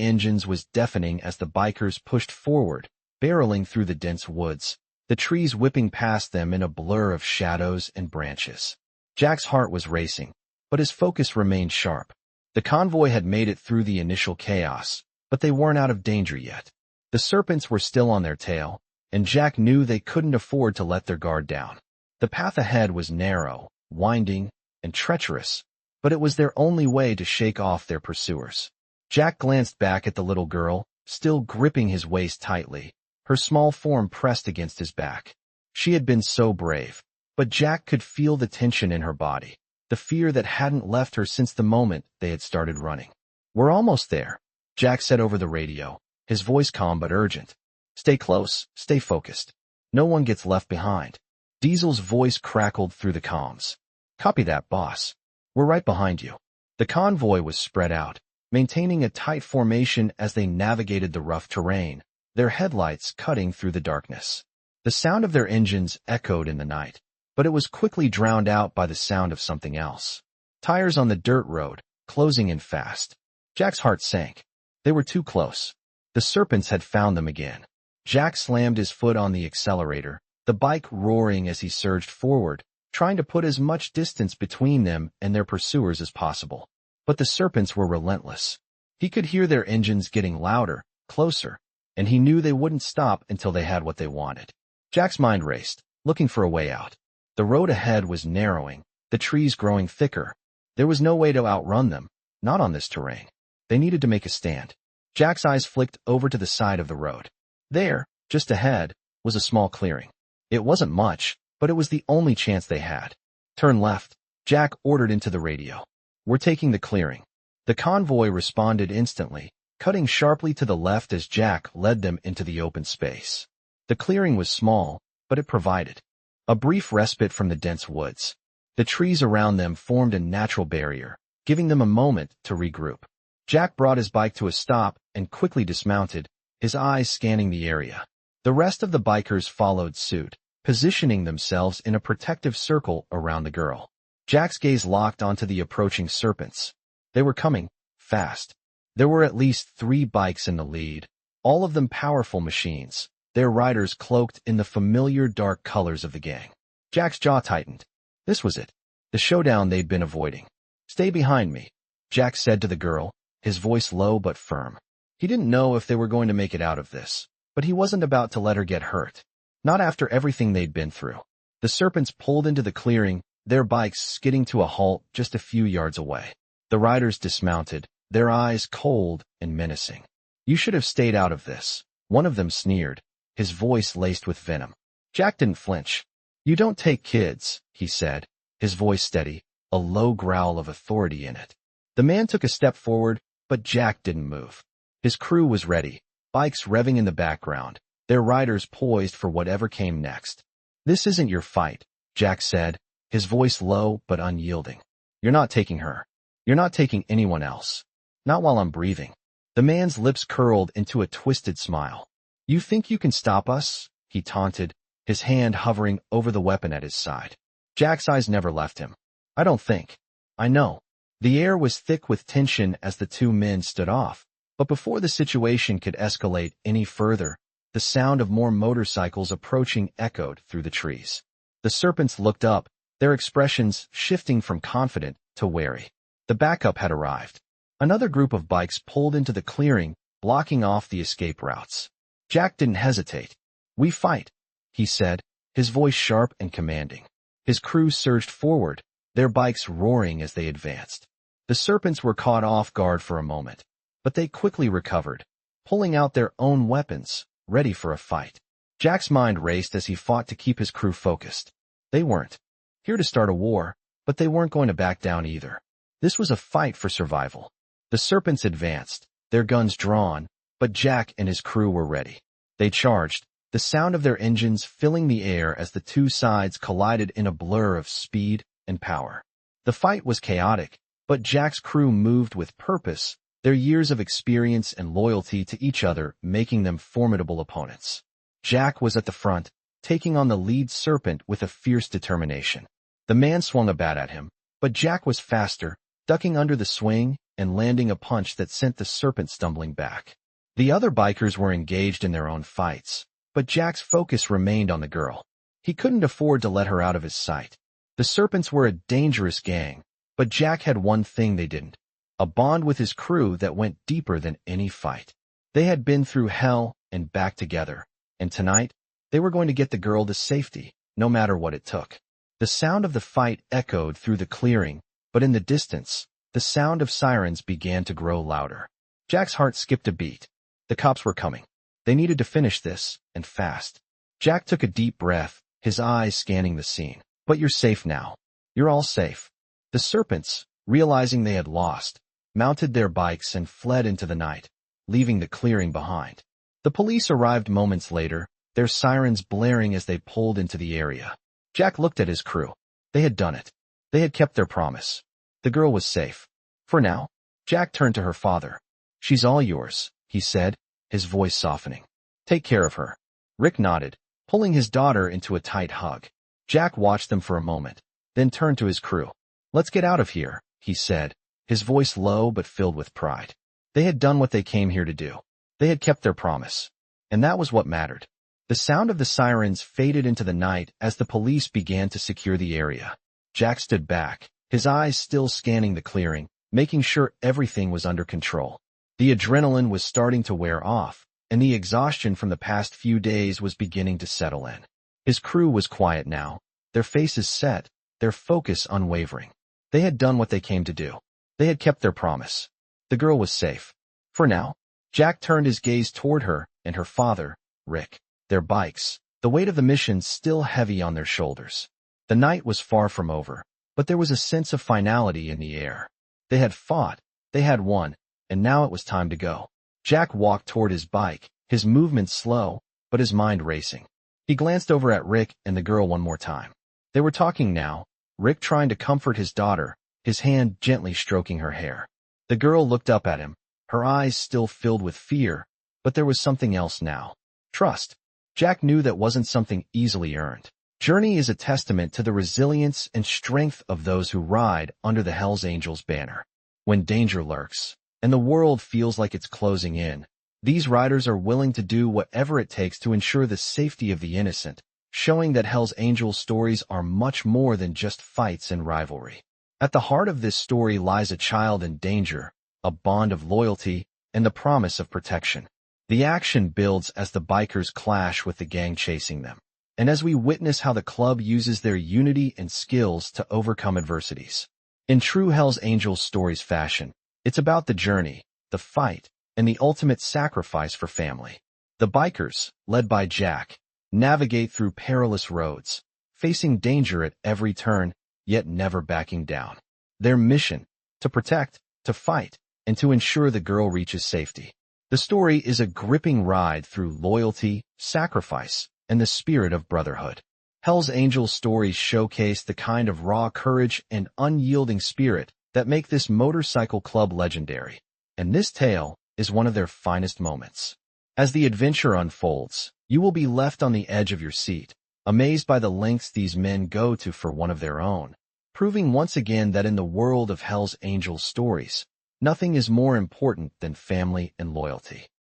engines was deafening as the bikers pushed forward, barreling through the dense woods, the trees whipping past them in a blur of shadows and branches. Jack's heart was racing, but his focus remained sharp. The convoy had made it through the initial chaos, but they weren't out of danger yet. The serpents were still on their tail, and Jack knew they couldn't afford to let their guard down. The path ahead was narrow, winding, and treacherous, but it was their only way to shake off their pursuers. Jack glanced back at the little girl, still gripping his waist tightly, her small form pressed against his back. She had been so brave, but Jack could feel the tension in her body, the fear that hadn't left her since the moment they had started running. "We're almost there," Jack said over the radio, his voice calm but urgent. "Stay close, stay focused. No one gets left behind." Diesel's voice crackled through the comms. "Copy that, boss. We're right behind you." The convoy was spread out, maintaining a tight formation as they navigated the rough terrain, their headlights cutting through the darkness. The sound of their engines echoed in the night, but it was quickly drowned out by the sound of something else. Tires on the dirt road, closing in fast. Jack's heart sank. They were too close. The serpents had found them again. Jack slammed his foot on the accelerator, the bike roaring as he surged forward, trying to put as much distance between them and their pursuers as possible. But the serpents were relentless. He could hear their engines getting louder, closer, and he knew they wouldn't stop until they had what they wanted. Jack's mind raced, looking for a way out. The road ahead was narrowing, the trees growing thicker. There was no way to outrun them, not on this terrain. They needed to make a stand. Jack's eyes flicked over to the side of the road. There, just ahead, was a small clearing. It wasn't much, but it was the only chance they had. Turn left, Jack ordered into the radio. We're taking the clearing. The convoy responded instantly, cutting sharply to the left as Jack led them into the open space. The clearing was small, but it provided a brief respite from the dense woods. The trees around them formed a natural barrier, giving them a moment to regroup. Jack brought his bike to a stop and quickly dismounted, his eyes scanning the area. The rest of the bikers followed suit, positioning themselves in a protective circle around the girl. Jack's gaze locked onto the approaching serpents. They were coming, fast. There were at least 3 bikes in the lead, all of them powerful machines, their riders cloaked in the familiar dark colors of the gang. Jack's jaw tightened. This was it, the showdown they'd been avoiding. Stay behind me, Jack said to the girl, his voice low but firm. He didn't know if they were going to make it out of this, but he wasn't about to let her get hurt. Not after everything they'd been through. The serpents pulled into the clearing, their bikes skidding to a halt just a few yards away. The riders dismounted, their eyes cold and menacing. You should have stayed out of this, one of them sneered, his voice laced with venom. Jack didn't flinch. You don't take kids, he said, his voice steady, a low growl of authority in it. The man took a step forward, but Jack didn't move. His crew was ready, bikes revving in the background, their riders poised for whatever came next. This isn't your fight, Jack said, his voice low but unyielding. You're not taking her. You're not taking anyone else. Not while I'm breathing. The man's lips curled into a twisted smile. You think you can stop us? He taunted, his hand hovering over the weapon at his side. Jack's eyes never left him. I don't think. I know. The air was thick with tension as the 2 men stood off, but before the situation could escalate any further, the sound of more motorcycles approaching echoed through the trees. The serpents looked up, their expressions shifting from confident to wary. The backup had arrived. Another group of bikes pulled into the clearing, blocking off the escape routes. Jack didn't hesitate. We fight, he said, his voice sharp and commanding. His crew surged forward, their bikes roaring as they advanced. The serpents were caught off guard for a moment, but they quickly recovered, pulling out their own weapons, ready for a fight. Jack's mind raced as he fought to keep his crew focused. They weren't here to start a war, but they weren't going to back down either. This was a fight for survival. The serpents advanced, their guns drawn, but Jack and his crew were ready. They charged, the sound of their engines filling the air as the 2 sides collided in a blur of speed and power. The fight was chaotic, but Jack's crew moved with purpose, their years of experience and loyalty to each other making them formidable opponents. Jack was at the front, taking on the lead serpent with a fierce determination. The man swung a bat at him, but Jack was faster, ducking under the swing and landing a punch that sent the serpent stumbling back. The other bikers were engaged in their own fights, but Jack's focus remained on the girl. He couldn't afford to let her out of his sight. The serpents were a dangerous gang, but Jack had one thing they didn't: a bond with his crew that went deeper than any fight. They had been through hell and back together, and tonight, they were going to get the girl to safety, no matter what it took. The sound of the fight echoed through the clearing, but in the distance, the sound of sirens began to grow louder. Jack's heart skipped a beat. The cops were coming. They needed to finish this, and fast. Jack took a deep breath, his eyes scanning the scene. But you're safe now. You're all safe. The serpents, realizing they had lost, mounted their bikes and fled into the night, leaving the clearing behind. The police arrived moments later, their sirens blaring as they pulled into the area. Jack looked at his crew. They had done it. They had kept their promise. The girl was safe. For now. Jack turned to her father. She's all yours, he said, his voice softening. Take care of her. Rick nodded, pulling his daughter into a tight hug. Jack watched them for a moment, then turned to his crew. Let's get out of here, he said, his voice low but filled with pride. They had done what they came here to do. They had kept their promise. And that was what mattered. The sound of the sirens faded into the night as the police began to secure the area. Jack stood back, his eyes still scanning the clearing, making sure everything was under control. The adrenaline was starting to wear off, and the exhaustion from the past few days was beginning to settle in. His crew was quiet now, their faces set, their focus unwavering. They had done what they came to do. They had kept their promise. The girl was safe. For now. Jack turned his gaze toward her and her father, Rick. Their bikes, the weight of the mission still heavy on their shoulders. The night was far from over, but there was a sense of finality in the air. They had fought, they had won, and now it was time to go. Jack walked toward his bike, his movements slow, but his mind racing. He glanced over at Rick and the girl one more time. They were talking now, Rick trying to comfort his daughter, his hand gently stroking her hair. The girl looked up at him, her eyes still filled with fear, but there was something else now. Trust. Jack knew that wasn't something easily earned. Journey is a testament to the resilience and strength of those who ride under the Hells Angels banner. When danger lurks, and the world feels like it's closing in, these riders are willing to do whatever it takes to ensure the safety of the innocent, showing that Hells Angels stories are much more than just fights and rivalry. At the heart of this story lies a child in danger, a bond of loyalty, and the promise of protection. The action builds as the bikers clash with the gang chasing them, and as we witness how the club uses their unity and skills to overcome adversities. In true Hells Angels stories fashion, it's about the journey, the fight, and the ultimate sacrifice for family. The bikers, led by Jack, navigate through perilous roads, facing danger at every turn, yet never backing down. Their mission, to protect, to fight, and to ensure the girl reaches safety. The story is a gripping ride through loyalty, sacrifice, and the spirit of brotherhood. Hells Angels stories showcase the kind of raw courage and unyielding spirit that make this motorcycle club legendary. And this tale is one of their finest moments. As the adventure unfolds, you will be left on the edge of your seat, amazed by the lengths these men go to for one of their own, proving once again that in the world of Hells Angels stories, nothing is more important than family and loyalty.